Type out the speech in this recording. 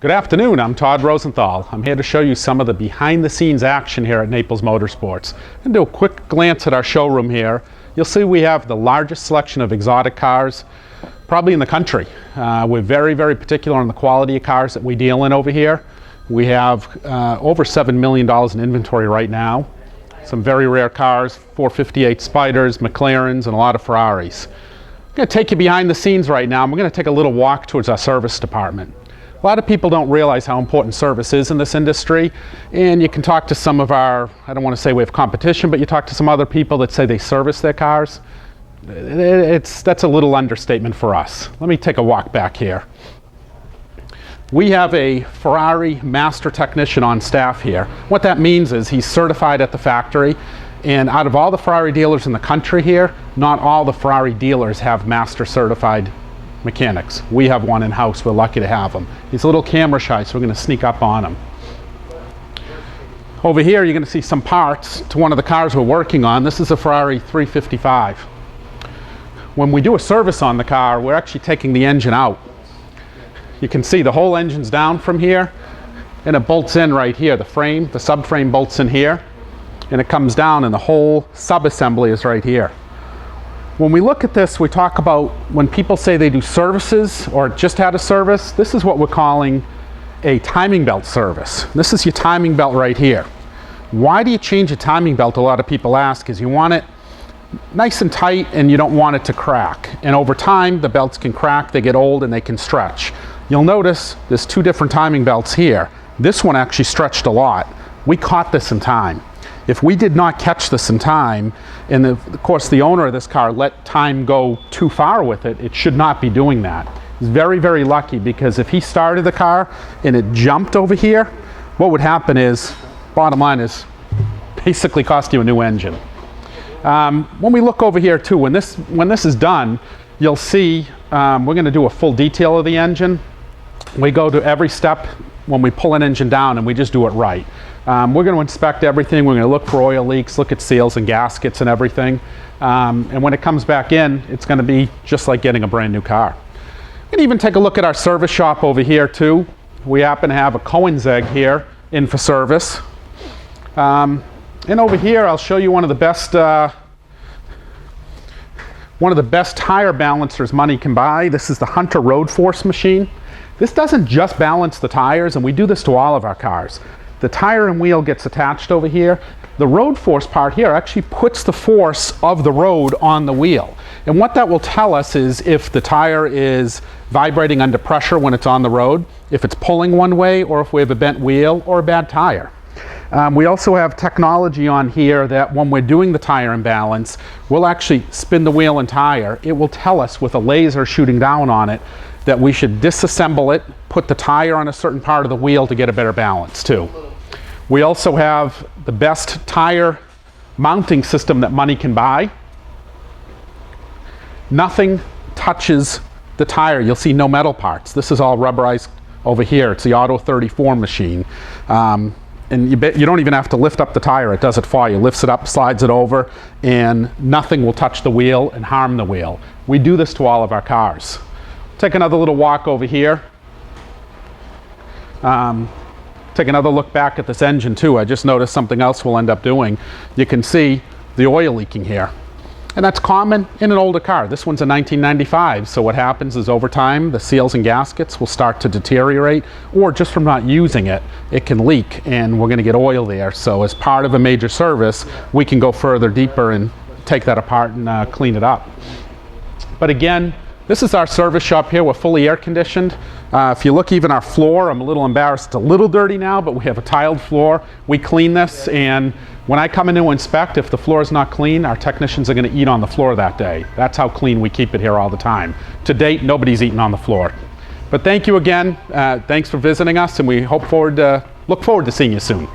Good afternoon, I'm Todd Rosenthal. I'm here to show you some of the behind-the-scenes action here at Naples Motorsports. I'm going to do a quick glance at our showroom here. You'll see we have the largest selection of exotic cars probably in the country. We're very, very particular on the quality of cars that we deal in over here. We have over $7 million in inventory right now. Some very rare cars, 458 Spiders, McLarens, and a lot of Ferraris. I'm going to take you behind the scenes right now, and we're going to take a little walk towards our service department. A lot of people don't realize how important service is in this industry, and you can talk to some of our, I don't want to say we have competition, but you talk to some other people that say they service their cars. That's a little understatement for us. Let me take a walk back here. We have a Ferrari master technician on staff here. What that means is he's certified at the factory, and out of all the Ferrari dealers in the country here, not all the Ferrari dealers have master certified mechanics. We have one in-house. We're lucky to have him. He's a little camera shy, so we're going to sneak up on him. Over here you're going to see some parts to one of the cars we're working on. This is a Ferrari 355. When we do a service on the car, we're actually taking the engine out. You can see the whole engine's down from here, and it bolts in right here. The frame, the subframe bolts in here, and it comes down, and the whole subassembly is right here. When we look at this, we talk about when people say they do services or just had a service, this is what we're calling a timing belt service. This is your timing belt right here. Why do you change a timing belt? A lot of people ask, is you want it nice and tight and you don't want it to crack. And over time, the belts can crack, they get old, and they can stretch. You'll notice there's two different timing belts here. This one actually stretched a lot. We caught this in time. If we did not catch this in time, and of course the owner of this car let time go too far with it, it should not be doing that. He's very, very lucky, because if he started the car and it jumped over here, what would happen is, bottom line is, basically cost you a new engine. When we look over here too, when this is done, you'll see we're going to do a full detail of the engine. We go to every step when we pull an engine down, and we just do it right. We're going to inspect everything. We're going to look for oil leaks, look at seals and gaskets and everything. And when it comes back in, it's going to be just like getting a brand new car. And even take a look at our service shop over here too. We happen to have a Koenigsegg here in for service. And over here, I'll show you one of the best tire balancers money can buy. This is the Hunter Road Force machine. This doesn't just balance the tires, and we do this to all of our cars. The tire and wheel gets attached over here. The road force part here actually puts the force of the road on the wheel. And what that will tell us is if the tire is vibrating under pressure when it's on the road, if it's pulling one way, or if we have a bent wheel or a bad tire. We also have technology on here that when we're doing the tire imbalance, we'll actually spin the wheel and tire. It will tell us with a laser shooting down on it that we should disassemble it, put the tire on a certain part of the wheel to get a better balance too. We also have the best tire mounting system that money can buy. Nothing touches the tire. You'll see no metal parts. This is all rubberized over here. It's the Auto 34 machine. And you don't even have to lift up the tire. It does it for you. Lifts it up, slides it over, and nothing will touch the wheel and harm the wheel. We do this to all of our cars. Take another little walk over here. Take another look back at this engine too. I just noticed something else we'll end up doing. You can see the oil leaking here. And that's common in an older car. This one's a 1995, so what happens is over time the seals and gaskets will start to deteriorate, or just from not using it, it can leak and we're going to get oil there. So as part of a major service, we can go further deeper and take that apart and clean it up. But again, this is our service shop here. We're fully air conditioned. If you look even our floor, I'm a little embarrassed. It's a little dirty now, but we have a tiled floor. We clean this, and when I come in to inspect, if the floor is not clean, our technicians are going to eat on the floor that day. That's how clean we keep it here all the time. To date, nobody's eaten on the floor. But thank you again. Thanks for visiting us, and we look forward to seeing you soon.